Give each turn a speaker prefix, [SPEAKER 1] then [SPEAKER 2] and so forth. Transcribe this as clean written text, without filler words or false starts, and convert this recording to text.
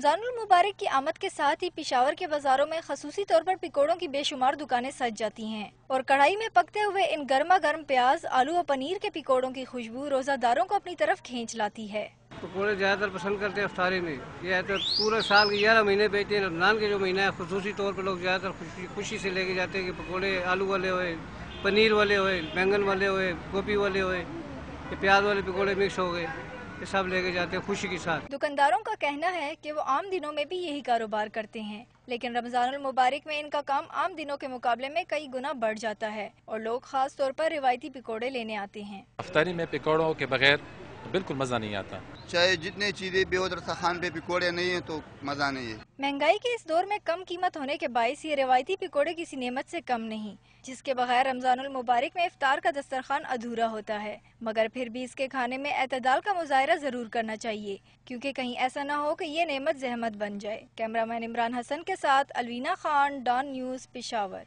[SPEAKER 1] रमजान मुबारक की आमद के साथ ही पेशावर के बाजारों में खसूसी तौर पर पकौड़ों की बेशुमार दुकानें सज जाती हैं और कढ़ाई में पकते हुए इन गर्मा गर्म प्याज, आलू और पनीर के पकौड़ों की खुशबू रोजादारों को अपनी तरफ खींच लाती है।
[SPEAKER 2] पकौड़े ज़्यादातर पसंद करते हैं इफ्तारी में। ये है तो पूरे साल के 11 महीने बेचते हैं। रमजान के जो महीना है खुसूसी तौर पर लोग ज़्यादातर खुशी से लेके जाते हैं कि पकौड़े आलू वाले होए, पनीर वाले होए, बैंगन वाले होए, गोभी वाले होए, प्याज वाले पकौड़े मिक्स हो गए, ये सब लेके जाते हैं खुशी के साथ।
[SPEAKER 1] दुकानदारों का कहना है कि वो आम दिनों में भी यही कारोबार करते हैं, लेकिन रमजानुल मुबारक में इनका काम आम दिनों के मुकाबले में कई गुना बढ़ जाता है और लोग खास तौर पर रिवायती पकौड़े लेने आते हैं।
[SPEAKER 3] इफ्तारी में पकौड़ों के बगैर बिल्कुल मजा नहीं आता।
[SPEAKER 4] चाहे जितने चीजें भी हो खान पे पकौड़े नहीं है तो मजा नहीं है।
[SPEAKER 1] महंगाई के इस दौर में कम कीमत होने के बायस ये रिवायती पकौड़े किसी नेमत से कम नहीं, जिसके बगैर रमजानुल मुबारक में इफ्तार का दस्तरखान अधूरा होता है। मगर फिर भी इसके खाने में एतदाल का मुजाहरा जरूर करना चाहिए, क्योंकि कहीं ऐसा न हो कि ये नेमत जहमत बन जाए। कैमरामैन इमरान हसन के साथ अलवीना खान, डॉन न्यूज़, पेशावर।